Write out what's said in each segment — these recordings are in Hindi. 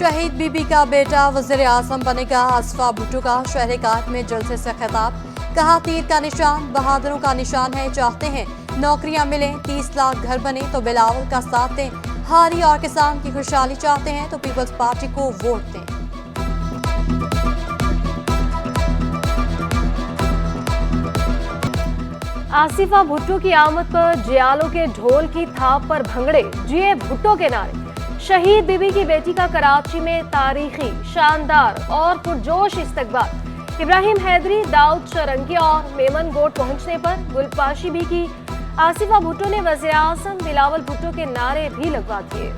शहीद बीबी का बेटा वज़ीर आज़म बनेगा। आसिफा भुट्टो का शहर काट में जलसे से खिताब। कहा तीर का निशान बहादुरों का निशान है। चाहते हैं नौकरियां मिलें, 30 लाख घर बने तो बिलावल का साथ दें। हारी और किसान की खुशहाली चाहते हैं तो पीपल्स पार्टी को वोट दें। आसिफा भुट्टो की आमद पर जियालों के ढोल की थाप पर भंगड़े, जिए भुट्टो के नारे। शहीद बीबी की बेटी का कराची में तारीखी, शानदार और पुरजोश इस्तकबाल। इब्राहिम हैदरी, दाऊद चरंगी और मेमन गोट पहुंचने पर गुलपाशी भी की। आसिफा भुट्टो ने वज़ीर आज़म बिलावल भुट्टो के नारे भी लगवा दिए।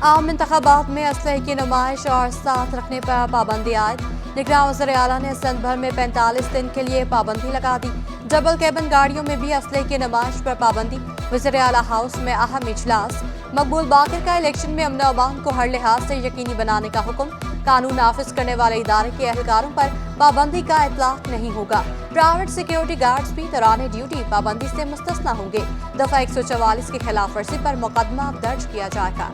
आम इंतखाबात में असलहे की नुमाइश और साथ रखने पर पाबंदी आयद। निगरान वज़ीर आला ने सिंध भर में 45 दिन के लिए पाबंदी लगा दी। डबल कैबिन गाड़ियों में भी असलहे की नुमाइश पर पाबंदी। वज़ीर आला हाउस में अहम इजलास। मकबूल बाकर का इलेक्शन में अमन अमान को हर लिहाज से यकीनी बनाने का हुक्म। कानून नाफिज करने वाले इदारे के एहलकारों पर पाबंदी का इतलाक नहीं होगा। प्राइवेट सिक्योरिटी गार्ड्स भी दौरान ड्यूटी पाबंदी से मुस्तस्ना होंगे। दफा 144 की खिलाफ वर्जी पर मुकदमा दर्ज किया जाएगा।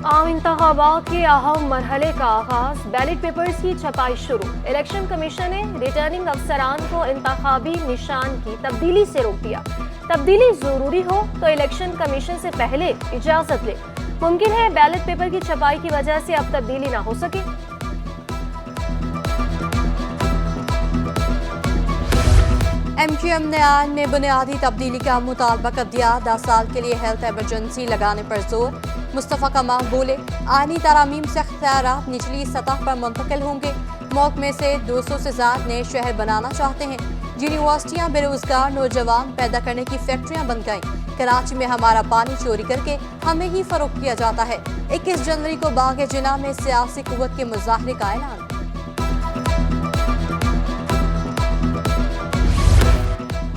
आम इंतखाबात के अहम मरहले का आगाज, बैलेट पेपर्स की छपाई शुरू। इलेक्शन कमीशन ने रिटर्निंग अफसरान को इंतखाबी निशान की तब्दीली से रोक दिया। तब्दीली जरूरी हो तो इलेक्शन कमीशन से पहले इजाजत ले। मुमकिन है बैलेट पेपर की छपाई की वजह से अब तब्दीली ना हो सके। MQM ने आइन में बुनियादी तब्दीली का मुतालबा कर दिया। 10 साल के लिए हेल्थ इमरजेंसी लगाने पर जोर। मुस्तफ़ा कमाल बोले, आइनी तरामीम से अख्तियारात निचली सतह पर मुंतकिल होंगे। मुल्क में से 200 से ज्यादा नए शहर बनाना चाहते हैं। यूनिवर्सिटियां बेरोजगार नौजवान पैदा करने की फैक्ट्रियां बन गईं। कराची में हमारा पानी चोरी करके हमें ही फरोख्त किया जाता है। 21 जनवरी को बाग जिना में सियासी कुव्वत के मुजाहरे का ऐलान।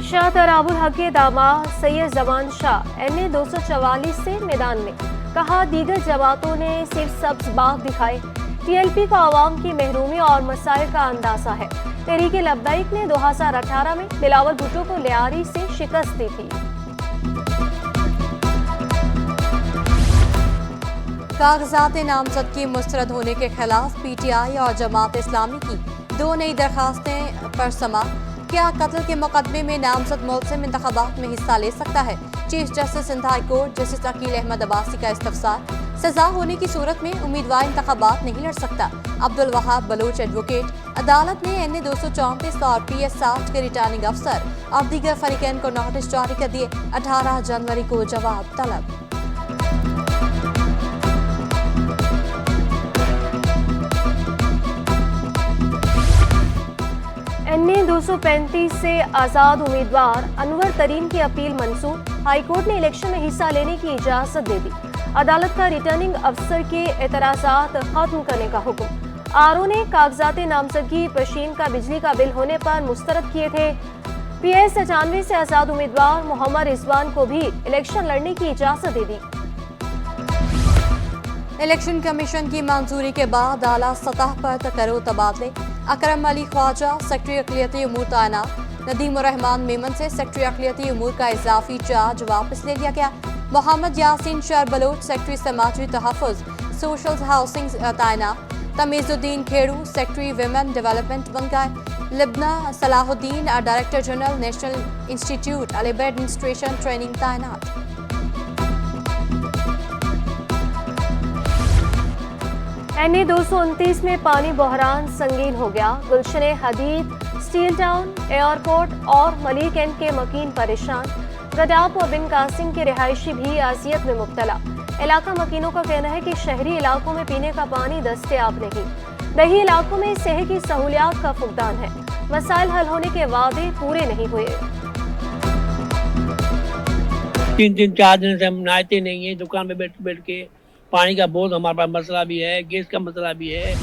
शाह तराबुल हक के दामाद सैयद जमान शाह NA 244 से मैदान में। कहा दीगर जमातों ने सिर्फ सब्ज बाग दिखाए। TLP का आवाम की महरूमी और मसाइल का अंदाजा है। तहरीक लब्बैक ने 2018 में बिलावल भुट्टो को लियारी से शिकस्त दी थी। कागजात नामजदगी मुस्तरद होने के खिलाफ PTI और जमात इस्लामी की 2 नई दरखास्तें पर समाअत। क्या कत्ल के मुकदमे में नामजद मुल्ज़िम इंतखाबात में हिस्सा ले सकता है? Chief justice Sindh high court justice Akeel Ahmed Abbasi का इस्तफसार। सजा होने की सूरत में उम्मीदवार इंतखाबात नहीं लड़ सकता। अब्दुल वहाब बलोच एडवोकेट। अदालत ने NA 234 और PS 60 के रिटर्निंग अफसर और दीगर फरीकैन को नोटिस जारी कर दिए। 18 जनवरी को जवाब तलब। NA 235 से आजाद उम्मीदवार अनवर तरीन की अपील मंसूर। हाईकोर्ट ने इलेक्शन में हिस्सा लेने की इजाजत दे दी। अदालत का रिटर्निंग अफसर के एतराजात खत्म करने का हुक्म। RO ने कागजात नामजदगी पशीन का बिजली का बिल होने पर मुस्तरद किए थे। PS 95 से आजाद उम्मीदवार मोहम्मद रिजवान को भी इलेक्शन लड़ने की इजाजत दे दी। इलेक्शन कमीशन की मंजूरी के बाद आला सतह पर तकरो तबादले। अकरम अली ख्वाजा सेक्रेटरी अक़लियती उमूर तैनात। नदीम रहमान मेमन से सेक्रेटरी अक़लियती उमूर का इजाफी चार्ज वापस ले लिया गया। मोहम्मद यासीन शर बलोच सेक्रेटरी समाजी तहफ़्फ़ुज़ सोशल हाउसिंग तैनात। Tamizuddin Khedu secretary women development बन गए। Libna Salahuddin director general national institute अलीबेड एडमिनिस्ट्रेशन ट्रेनिंग तैनात। NA 229 में पानी बहरान संगीन हो गया। Gulshan Hadeed, steel town, airport और मलिक एंड के मकीन परेशान। गडाप और बिन कासिम के रिहायशी भी अजियत में मुब्तला। इलाका मकीनों का कहना है कि शहरी इलाकों में पीने का पानी दस्तयाब नहीं। दही इलाकों में सेहत की सहूलियात का फुकदान है। मसाइल हल होने के वादे पूरे नहीं हुए। 3-4 दिन से हम नहाते नहीं है। दुकान में बैठ बैठ के पानी का बहुत हमारे पास मसला भी है, गैस का मसला भी है।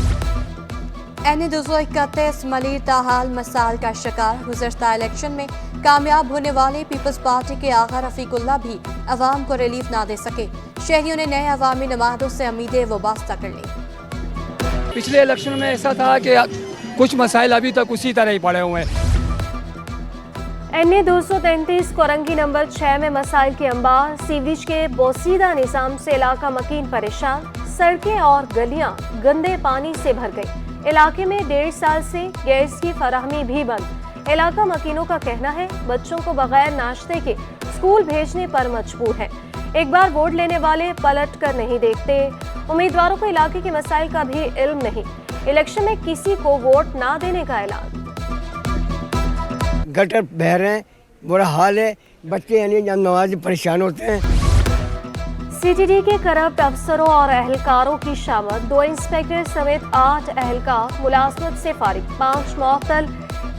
NA 231 मलिर ताहाल मसाइल का शिकार। गुज़श्ता इलेक्शन में कामयाब होने वाले पीपल्स पार्टी के आगा रफीकुल्ला भी अवाम को रिलीफ ना दे सके। शहरियों ने नए अवामी नुमाइंदों से उम्मीदें वाबस्ता कर ली। पिछले इलेक्शन में ऐसा था कि कुछ मसाइल अभी तक उसी तरह ही पड़े हुए हैं। NA 233 कोरंगी नंबर 6 में मसाइल के अंबार, सीवरेज के बोसीदा निजाम से इलाका मकीन परेशान, सड़कें और गलियां गंदे पानी से भर गई। इलाके में 1.5 साल से गैस की फराहमी भी बंद। इलाका मकीनों का कहना है बच्चों को बगैर नाश्ते के स्कूल भेजने पर मजबूर है। एक बार वोट लेने वाले पलट कर नहीं देखते। उम्मीदवारों को इलाके के मसाइल का भी इल्म नहीं। इलेक्शन में किसी को वोट ना देने का ऐलान। गटर बह रहे हैं, बुरा हाल है। बच्चे यानी जब नमाज परेशान होते हैं। CTD के करप्ट अफसरों और अहलकारों की शामत, 2 इंस्पेक्टर समेत 8 अहलकार मुलाजमत से फारिग, 5 मुअत्तल।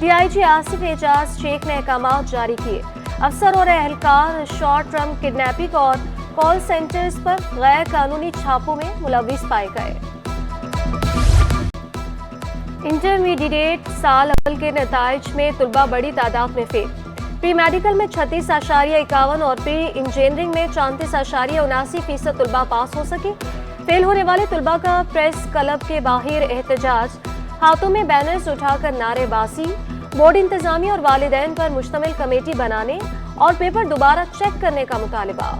DIG आसिफ एजाज शेख ने अहकामात जारी किए। अफसर और अहलकार शॉर्ट टर्म किडनैपिंग और कॉल सेंटर्स पर गैर कानूनी छापों में मुलविस पाए गए। इंटरमीडिएट साल अव्वल के नताइज में तुलबा बड़ी तादाद में फेल। प्री मेडिकल में 36.51 और प्री इंजीनियरिंग में 34.79% तुलबा पास हो सके। फेल होने वाले तुलबा का प्रेस क्लब के बाहर एहतजाज, हाथों में बैनर्स उठाकर नारेबाजी, बोर्ड इंतजामिया और वालिदैन पर मुश्तमिल कमेटी बनाने और पेपर दोबारा चेक करने का मुतालिबा।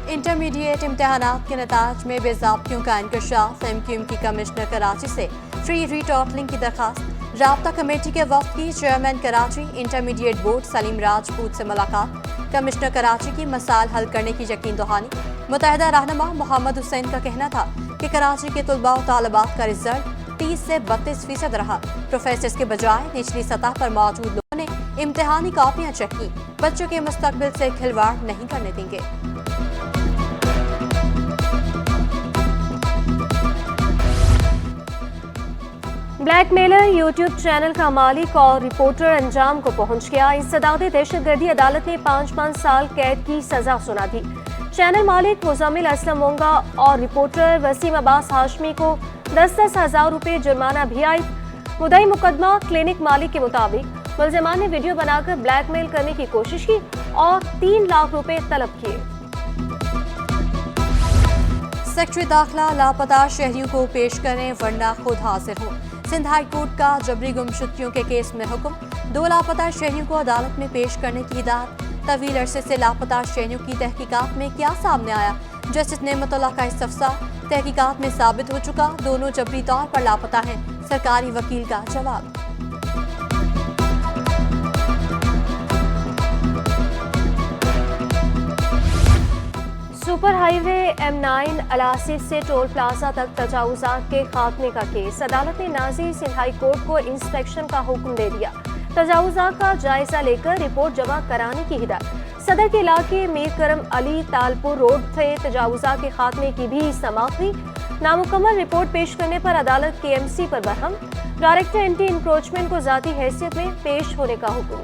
इंटरमीडिएट इम्तिहानात के नताज में बेज़ाब्तियों का इंकशाफ, MQM की कमिश्नर कराची से फ्री रीटोटलिंग की दरखास्त। राब्ता कमेटी के वफ्द की chairman Karachi intermediate board Salim Rajput से मुलाकात। कमिश्नर कराची की मसाइल हल करने की यकीन दहानी। मुतहदा रहनुमा मोहम्मद हुसैन का कहना था कि कराची के तुलबा और तालिबात का रिजल्ट 30 से 32% रहा। प्रोफेसर्स के बजाय निचली सतह पर मौजूद लोगों ने इम्तिहानी कॉपियां चेक की। बच्चों के मुस्तकबिल से खिलवाड़ नहीं करने देंगे। ब्लैकमेलर यूट्यूब चैनल का मालिक और रिपोर्टर अंजाम को पहुंच गया। इंसदाद दहशतगर्दी अदालत ने 5 साल कैद की सजा सुना दी। चैनल मालिक मुजम्मिल असलम मोंगा और रिपोर्टर वसीम अब्बास हाशमी को 10-10 हज़ार रुपये जुर्माना भी आई। मुद्दई मुकदमा क्लिनिक मालिक के मुताबिक मुलजमान ने वीडियो बनाकर ब्लैकमेल करने की कोशिश की और 3 लाख रुपए तलब किए। सेक्रेटरी दाखिला लापता शहरियों को पेश करें वरना खुद हाजिर हो। सिंध हाई कोर्ट का जबरी गुमशुदगियों के केस में हुक्म। 2 लापता शहरियों को अदालत में पेश करने की हिदायत। तवील अरसे से लापता शहरियों की तहकीकात में क्या सामने आया? जस्टिस नेमतुल्लाह का इस्तफसार। तहकीकात में साबित हो चुका दोनों जबरी तौर पर लापता हैं। सरकारी वकील का जवाब। सुपर हाईवे M9 अलासिफ से टोल प्लाजा तक तजावुजात के खात्मे का केस। अदालत ने नाज़िर सिंध हाई कोर्ट को इंस्पेक्शन का हुक्म दे दिया। तजावुजात का जायजा लेकर रिपोर्ट जमा कराने की हिदायत। सदर के इलाके मीर करम अली तालपुर रोड से तजावुजात के खात्मे की भी समाअत हुई। नामुकम्मल रिपोर्ट पेश करने पर अदालत KMC पर बरहम। डायरेक्टर एंटी इंक्रोचमेंट को जाती हैसियत में पेश होने का हुक्म।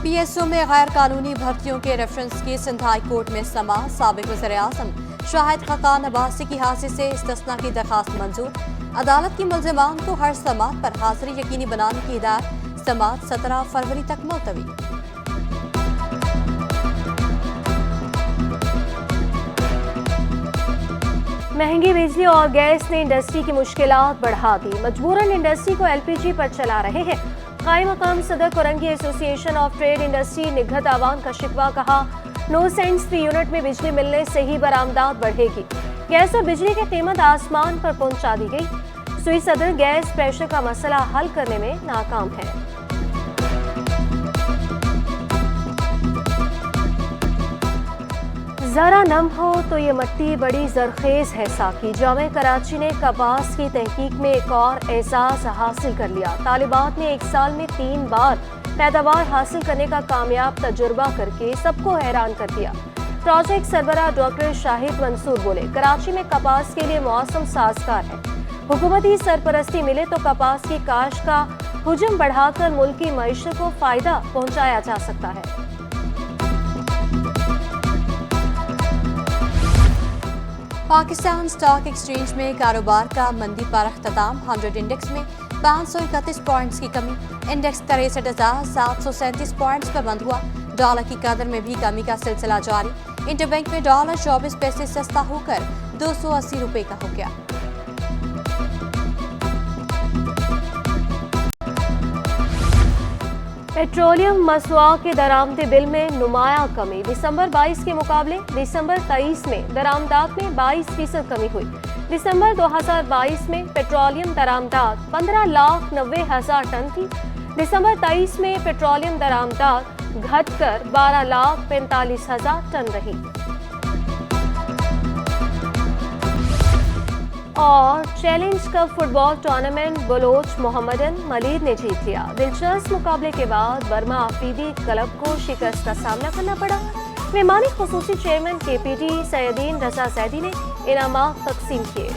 PSO में गैर कानूनी भर्तियों के रेफरेंस की सिंध हाई कोर्ट में समाअत। साबिक वज़ीर-ए-आज़म शाहिद खकान अब्बासी की हाजिरी से इस्तिस्ना की दरखास्त मंजूर। अदालत की मुल्ज़िमान को हर समाअत पर हाजिरी यकीनी बनाने की हिदायत। समाअत 17 फरवरी तक मुलतवी। महंगी बिजली और गैस ने इंडस्ट्री की मुश्किलात बढ़ा दी। मजबूरन इंडस्ट्री को LPG पर चला रहे हैं। कायम मकाम सदर Korangi association of trade industry निगहत आवाम का शिकवा, कहा 9 सेंट्स फी यूनिट में बिजली मिलने से ही बरामदात बढ़ेगी। गैस और बिजली की कीमत आसमान पर पहुंचा दी गई। सुई सदर गैस प्रेशर का मसला हल करने में नाकाम है। जरा नम हो तो ये मट्टी बड़ी जरखेज है साकी। जामे कराची ने कपास की तहकीक में एक और एजाज हासिल कर लिया। तालिबात ने 1 साल में 3 बार पैदावार हासिल करने का कामयाब तजुर्बा करके सबको हैरान कर दिया। प्रोजेक्ट सरबराह डॉक्टर शाहिद मंसूर बोले, कराची में कपास के लिए मौसम साजगार है। हुकूमती सरपरस्ती मिले तो कपास की काश्त का हुजम बढ़ाकर मुल्क की मईशत को फायदा पहुंचाया जा सकता है। पाकिस्तान स्टॉक एक्सचेंज में कारोबार का मंदी पर अख्ताम। 100 इंडेक्स में 531 पॉइंट्स की कमी। इंडेक्स 63,737 पॉइंट्स पर बंद हुआ। डॉलर की कदर में भी कमी का सिलसिला जारी। इंटरबैंक में डॉलर 24 पैसे सस्ता होकर 280 रुपए का हो गया। पेट्रोलियम मसवा के दरामदी बिल में नुमाया कमी। दिसंबर 22 के मुकाबले दिसंबर 23 में दरामदात में 22% कमी हुई। दिसंबर 2022 में पेट्रोलियम दरामदात 15,90,000 टन थी। दिसंबर 23 में पेट्रोलियम दरामदात घटकर 12,45,000 टन रही। और challenge cup football tournament Baloch Mohammedan Malik ने जीत लिया। दिलचस्प मुकाबले के बाद बर्मा आफरीदी क्लब को शिकस्त का सामना करना पड़ा। मेहमानी खुसूसी चेयरमैन KPT सैयदीन रजा जैदी ने इनामात तकसीम किए।